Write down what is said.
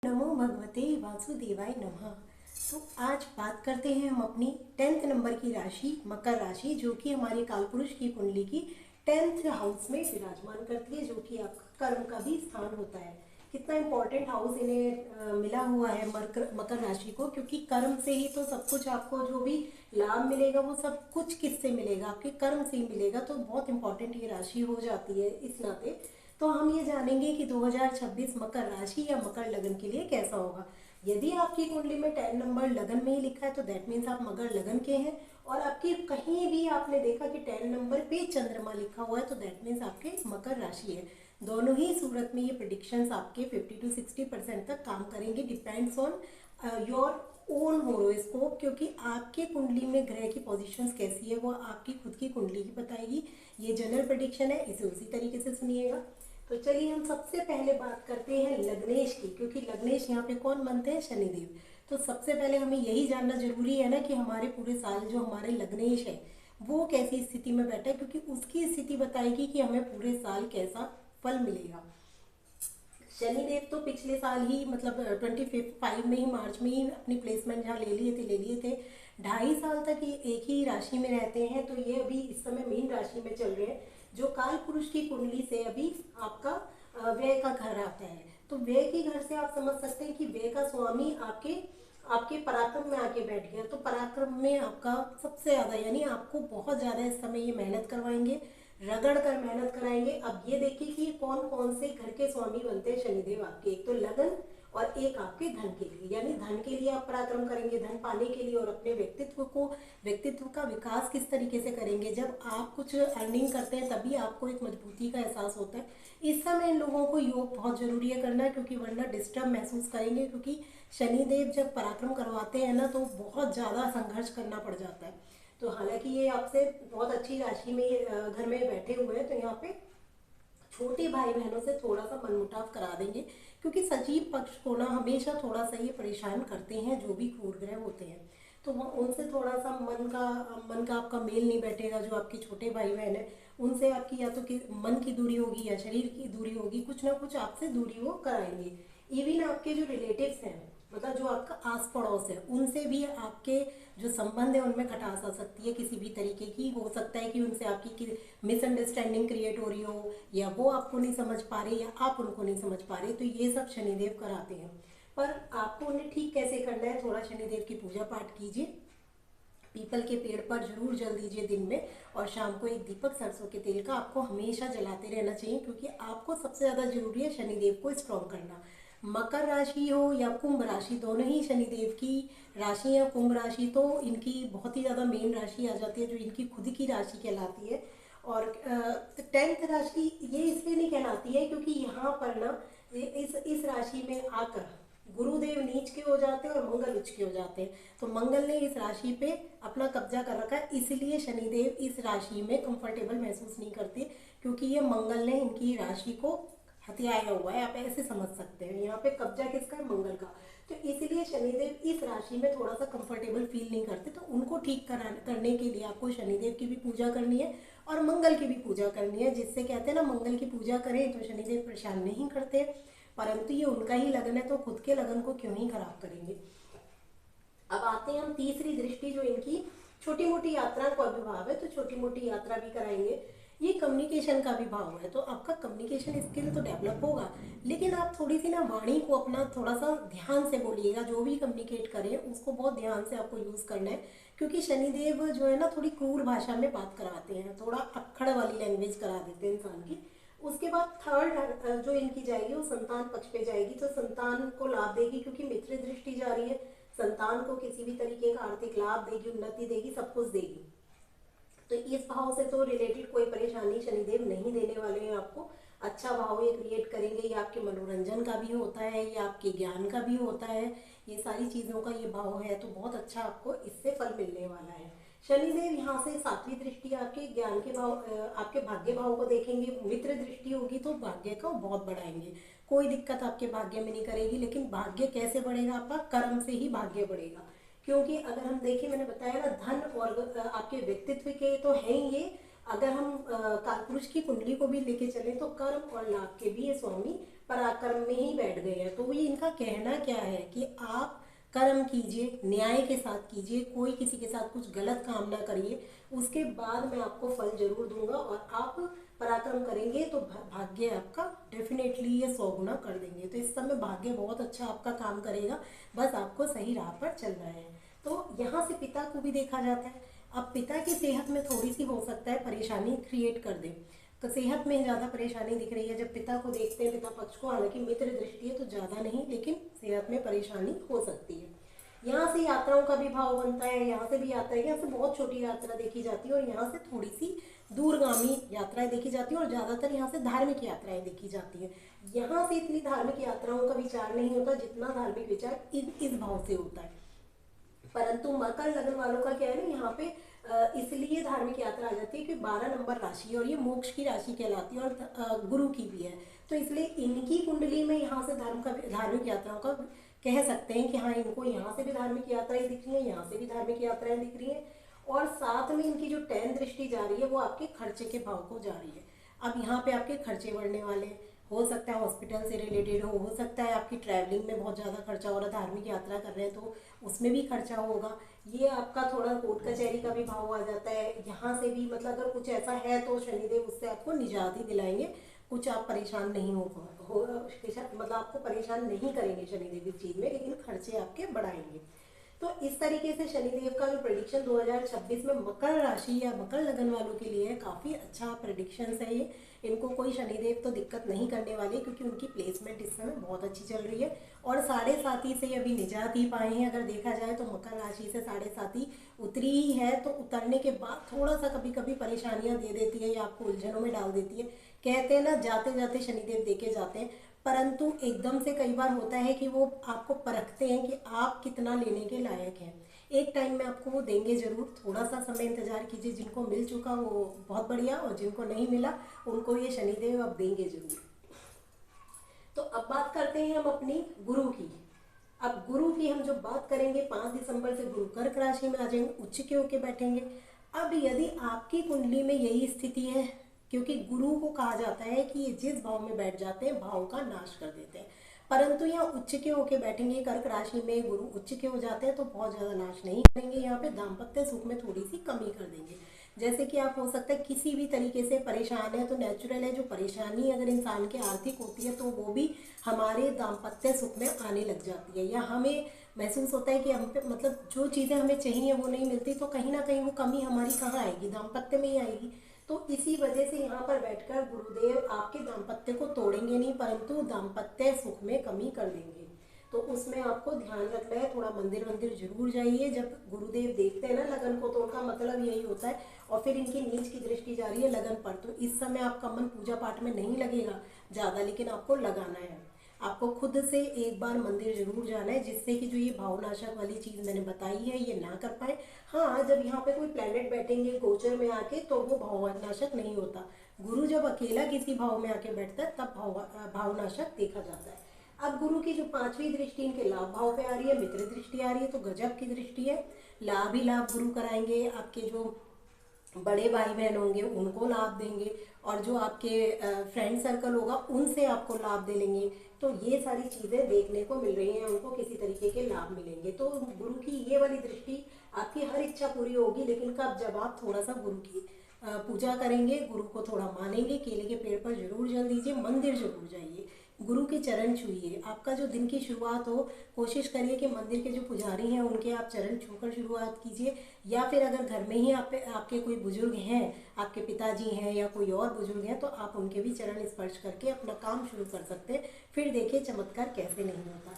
नमो भगवते वासुदेवाय नमः। तो आज बात करते हैं हम अपनी 10th नंबर की राशि मकर राशि, जो कि हमारे कालपुरुष की कुंडली की 10th हाउस में विराजमान करती है, जो कि आपका कर्म का भी स्थान होता है। कितना इंपॉर्टेंट हाउस इन्हें मिला हुआ है मकर राशि को, क्योंकि कर्म से ही तो सब कुछ आपको जो भी लाभ मिलेगा वो सब कुछ किससे मिलेगा, आपके कर्म से ही मिलेगा। तो बहुत इंपॉर्टेंट ये राशि हो जाती है इस नाते। तो हम ये जानेंगे कि 2026 मकर राशि या मकर लगन के लिए कैसा होगा। यदि आपकी कुंडली में 10 नंबर लगन में ही लिखा है तो दैट मीन्स आप मकर लगन के हैं, और आपकी कहीं भी आपने देखा कि 10 नंबर पे चंद्रमा लिखा हुआ है तो दैट मीन्स आपके मकर राशि है। दोनों ही सूरत में ये प्रिडिक्शंस आपके 50 to 60% तक काम करेंगे, depends on your own horoscope, क्योंकि आपके कुंडली में ग्रह की पोजीशंस कैसी है वो आपकी खुद की कुंडली ही बताएगी। ये जनरल प्रेडिक्शन है, इसे उसी तरीके से सुनिएगा। तो चलिए हम सबसे पहले बात करते हैं लग्नेश की, क्योंकि लग्नेश यहाँ पे कौन बनते हैं, शनिदेव। तो सबसे पहले हमें यही जानना जरूरी है ना कि हमारे पूरे साल जो हमारे लग्नेश है वो कैसी स्थिति में बैठा है, क्योंकि उसकी स्थिति बताएगी कि हमें पूरे साल कैसा फल मिलेगा। शनिदेव तो पिछले साल ही मतलब 25 में ही, मार्च में ही अपनी प्लेसमेंट जहाँ ले लिए थे 2.5 साल तक ये एक ही राशि में रहते हैं। तो ये अभी इस समय मीन राशि में चल रहे हैं, जो काल पुरुष की कुंडली से अभी आपका व्यय का घर आता है। तो व्यय के घर से आप समझ सकते हैं कि व्यय का स्वामी आपके आपके पराक्रम में आके बैठ गया। तो पराक्रम में आपका सबसे ज्यादा, यानी आपको बहुत ज्यादा इस समय ये मेहनत करवाएंगे, रगड़ कर मेहनत कराएंगे। अब ये देखिए कि कौन कौन से घर के स्वामी बनते हैं शनिदेव आपके, एक तो लगन और एक आपके धन के लिए, यानी धन के लिए आप पराक्रम करेंगे, धन पाने के लिए, और अपने व्यक्तित्व का विकास किस तरीके से करेंगे। जब आप कुछ अर्निंग करते हैं तभी आपको एक मजबूती का एहसास होता है। इस समय इन लोगों को योग बहुत जरूरी है करना, क्योंकि वरना डिस्टर्ब महसूस करेंगे, क्योंकि शनिदेव जब पराक्रम करवाते हैं ना तो बहुत ज़्यादा संघर्ष करना पड़ जाता है। तो हालांकि ये आपसे बहुत अच्छी राशि में घर में बैठे हुए हैं, तो यहाँ पे छोटे भाई बहनों से थोड़ा सा मनमुटाव करा देंगे, क्योंकि सजीव पक्ष को ना हमेशा थोड़ा सा ये परेशान करते हैं जो भी क्रूर ग्रह होते हैं। तो उनसे थोड़ा सा मन का आपका मेल नहीं बैठेगा। जो आपके छोटे भाई बहन है उनसे आपकी या तो मन की दूरी होगी या शरीर की दूरी होगी, कुछ ना कुछ आपसे दूरी वो कराएंगे। इवन आपके जो रिलेटिव्स हैं, मतलब जो आपका आस पड़ोस है, उनसे भी आपके जो संबंध है उनमें खटास आ सकती है किसी भी तरीके की। हो सकता है कि उनसे आपकी मिसअंडरस्टैंडिंग क्रिएट हो रही हो, या वो आपको नहीं समझ पा रहे या आप उनको नहीं समझ पा रहे। तो ये सब शनिदेव कराते हैं। पर आपको उन्हें ठीक कैसे करना है, थोड़ा शनिदेव की पूजा पाठ कीजिए, पीपल के पेड़ पर जरूर जल दीजिए दिन में, और शाम को एक दीपक सरसों के तेल का आपको हमेशा जलाते रहना चाहिए, क्योंकि आपको सबसे ज़्यादा जरूरी है शनिदेव को स्ट्रॉन्ग करना। मकर राशि हो या कुंभ राशि, दोनों ही शनिदेव की राशि या कुंभ राशि तो इनकी बहुत ही ज़्यादा मेन राशि आ जाती है, जो इनकी खुद की राशि कहलाती है। और 10th राशि ये इसलिए नहीं कहलाती है क्योंकि यहाँ पर ना इस राशि में आकर गुरुदेव नीच के हो जाते हैं और मंगल उच्च के हो जाते हैं। तो मंगल ने इस राशि पे अपना कब्जा कर रखा है, इसलिए शनिदेव इस राशि में कंफर्टेबल महसूस नहीं करते, क्योंकि ये मंगल ने इनकी राशि को हथियाया हुआ है। आप ऐसे समझ सकते हैं, यहाँ पे कब्जा किसका है, मंगल का। तो इसलिए शनिदेव इस राशि में थोड़ा सा कंफर्टेबल फील नहीं करते। तो उनको ठीक करने के लिए आपको शनिदेव की भी पूजा करनी है और मंगल की भी पूजा करनी है, जिससे कहते हैं ना, मंगल की पूजा करें तो शनिदेव परेशान नहीं करते। परंतु ये उनका ही लगन है तो खुद के लगन को क्यों ही खराब करेंगे। अब आते हैं हम तीसरी दृष्टि, जो इनकी छोटी मोटी यात्रा को अभिभाव है, तो छोटी मोटी यात्रा भी कराएंगे। ये कम्युनिकेशन का भी भाव है, तो आपका कम्युनिकेशन स्किल तो डेवलप होगा, लेकिन आप थोड़ी सी ना वाणी को अपना थोड़ा सा ध्यान से बोलिएगा। जो भी कम्युनिकेट करें उसको बहुत ध्यान से आपको यूज करना है, क्योंकि शनिदेव जो है ना थोड़ी क्रूर भाषा में बात कराते हैं, थोड़ा अक्खड़ वाली लैंग्वेज करा देते हैं इंसान की। उसके बाद थर्ड जो इनकी जाएगी वो संतान पक्ष पे जाएगी, तो संतान को लाभ देगी, क्योंकि मित्र दृष्टि जा रही है। संतान को किसी भी तरीके का आर्थिक लाभ देगी, उन्नति देगी, सब कुछ देगी। तो इस भाव से तो रिलेटेड कोई परेशानी शनिदेव नहीं देने वाले हैं आपको। अच्छा भाव ये क्रिएट करेंगे। ये आपके मनोरंजन का भी होता है, ये आपके ज्ञान का भी होता है, ये सारी चीज़ों का ये भाव है, तो बहुत अच्छा आपको इससे फल मिलने वाला है। शनिदेव यहाँ से सातवीं दृष्टि आपके ज्ञान के भाव, आपके भाग्य भाव को देखेंगे। मित्र दृष्टि होगी तो भाग्य को बहुत बढ़ाएंगे। कोई दिक्कत आपके भाग्य में नहीं करेगी, लेकिन भाग्य कैसे बढ़ेगा, आपका कर्म से ही भाग्य बढ़ेगा। क्योंकि अगर हम देखें, मैंने बताया ना, धन और आपके व्यक्तित्व के तो है ही ये। अगर हम कालपुरुष की कुंडली को भी लेके चले तो कर्म और लाभ के भी ये स्वामी पराक्रम में ही बैठ गए हैं। तो ये इनका कहना क्या है कि आप कर्म कीजिए, न्याय के साथ कीजिए, कोई किसी के साथ कुछ गलत काम ना करिए, उसके बाद मैं आपको फल जरूर दूंगा, और आप पराक्रम करेंगे तो भाग्य आपका डेफिनेटली ये 100 गुना कर देंगे। तो इस समय भाग्य बहुत अच्छा आपका काम करेगा, बस आपको सही राह पर चलना है। तो यहाँ से पिता को भी देखा जाता है। अब पिता की सेहत में थोड़ी सी हो सकता है परेशानी क्रिएट कर दे, तो सेहत में ज़्यादा परेशानी दिख रही है। जब पिता को देखते हैं, पिता पक्ष को, हालांकि मित्र दृष्टि है तो ज़्यादा नहीं, लेकिन सेहत में परेशानी हो सकती है। यहाँ से यात्राओं का भी भाव बनता है, यहाँ से भी यात्रा है, यहाँ से बहुत छोटी यात्रा देखी जाती है और यहाँ से थोड़ी सी दूरगामी यात्राएं देखी जाती है, और ज़्यादातर यहाँ से धार्मिक यात्राएं देखी जाती है। यहाँ से इतनी धार्मिक यात्राओं का विचार नहीं होता जितना धार्मिक विचार इस भाव से होता है। परंतु मकर लगन वालों का क्या है ना, यहाँ पे इसलिए धार्मिक यात्रा आ जाती है कि 12 नंबर राशि और ये मोक्ष की राशि कहलाती है, और गुरु की भी है। तो इसलिए इनकी कुंडली में यहाँ से धार्मिक यात्राओं का कह सकते हैं कि हाँ, इनको यहाँ से भी धार्मिक यात्राएं दिख रही हैं, यहाँ से भी धार्मिक यात्राएं दिख रही हैं, और साथ में इनकी जो 10 दृष्टि जा रही है वो आपके खर्चे के भाव को जा रही है। अब यहाँ पे आपके खर्चे बढ़ने वाले, हो सकता है हॉस्पिटल से रिलेटेड हो सकता है आपकी ट्रैवलिंग में बहुत ज़्यादा खर्चा हो रहा है, धार्मिक यात्रा कर रहे हैं तो उसमें भी खर्चा होगा। ये आपका थोड़ा कोर्ट कचहरी का भी भाव आ जाता है, यहाँ से भी मतलब अगर कुछ ऐसा है तो शनिदेव उससे आपको निजात ही दिलाएंगे, कुछ आप परेशान नहीं हो मतलब आपको परेशान नहीं करेंगे शनिदेव इस चीज़ में, लेकिन खर्चे आपके बढ़ाएंगे। तो इस तरीके से शनिदेव का जो प्रेडिक्शन 2026 में मकर राशि या मकर लगन वालों के लिए काफ़ी अच्छा प्रेडिक्शन है ये। इनको कोई शनिदेव तो दिक्कत नहीं करने वाले, क्योंकि उनकी प्लेसमेंट इस समय बहुत अच्छी चल रही है, और 7.5 से अभी निजात ही पाए हैं। अगर देखा जाए तो मकर राशि से 7.5 उतरी ही है, तो उतरने के बाद थोड़ा सा कभी कभी परेशानियां दे देती है या आपको उलझनों में डाल देती है। कहते हैं ना, जाते जाते शनिदेव देके जाते हैं, परंतु एकदम से कई बार होता है कि वो आपको परखते हैं कि आप कितना लेने के लायक हैं। एक टाइम में आपको वो देंगे जरूर, थोड़ा सा समय इंतजार कीजिए। जिनको मिल चुका वो बहुत बढ़िया, और जिनको नहीं मिला उनको ये शनिदेव अब देंगे जरूर। तो अब बात करते हैं हम अपनी गुरु की। अब गुरु की हम जो बात करेंगे, 5 दिसंबर से गुरु कर्क राशि में आ जाएंगे, उच्च के होके बैठेंगे। अब यदि आपकी कुंडली में यही स्थिति है, क्योंकि गुरु को कहा जाता है कि ये जिस भाव में बैठ जाते हैं भाव का नाश कर देते हैं, परंतु यहाँ उच्च के होके बैठेंगे, कर्क राशि में गुरु उच्च के हो जाते हैं तो बहुत ज़्यादा नाश नहीं करेंगे। यहाँ पे दाम्पत्य सुख में थोड़ी सी कमी कर देंगे। जैसे कि आप हो सकता है किसी भी तरीके से परेशान है, तो नेचुरल है, जो परेशानी अगर इंसान के आर्थिक होती है तो वो भी हमारे दाम्पत्य सुख में आने लग जाती है, या हमें महसूस होता है कि हम पे मतलब जो चीज़ें हमें चाहिए वो नहीं मिलती, तो कहीं ना कहीं वो कमी हमारी कहाँ आएगी, दाम्पत्य में ही आएगी। तो इसी वजह से यहाँ पर बैठकर गुरुदेव आपके दाम्पत्य को तोड़ेंगे नहीं, परंतु दाम्पत्य सुख में कमी कर देंगे। तो उसमें आपको ध्यान रखना है, थोड़ा मंदिर जरूर जाइए। जब गुरुदेव देखते हैं ना लगन को, तो उनका मतलब यही होता है, और फिर इनकी नीच की दृष्टि जा रही है लगन पर, तो इस समय आपका मन पूजा पाठ में नहीं लगेगा ज़्यादा, लेकिन आपको लगाना है। आपको खुद से एक बार मंदिर जरूर जाना है, जिससे कि जो ये भावनाशक वाली चीज़ मैंने बताई है ये ना कर पाए। हाँ, जब यहाँ पे कोई प्लैनेट बैठेंगे गोचर में आके तो वो भावनाशक नहीं होता। गुरु जब अकेला किसी भाव में आके बैठता है तब भावनाशक देखा जाता है। अब गुरु की जो 5वीं दृष्टि इनके लाभ भाव पे आ रही है, मित्र दृष्टि आ रही है, तो गजब की दृष्टि है। लाभ ही लाभ गुरु कराएंगे, आपके जो बड़े भाई बहन होंगे उनको लाभ देंगे, और जो आपके फ्रेंड सर्कल होगा उनसे आपको लाभ दे लेंगे। तो ये सारी चीज़ें देखने को मिल रही हैं, उनको किसी तरीके के लाभ मिलेंगे। तो गुरु की ये वाली दृष्टि, आपकी हर इच्छा पूरी होगी, लेकिन कब, जब आप थोड़ा सा गुरु की पूजा करेंगे, गुरु को थोड़ा मानेंगे, केले के पेड़ पर जरूर जल दीजिए, मंदिर जरूर जाइए, गुरु के चरण छूइए। आपका जो दिन की शुरुआत हो, कोशिश करिए कि मंदिर के जो पुजारी हैं उनके आप चरण छूकर शुरुआत कीजिए, या फिर अगर घर में ही आपके कोई बुजुर्ग हैं, आपके पिताजी हैं या कोई और बुजुर्ग हैं, तो आप उनके भी चरण स्पर्श करके अपना काम शुरू कर सकते हैं। फिर देखिए चमत्कार कैसे नहीं होता।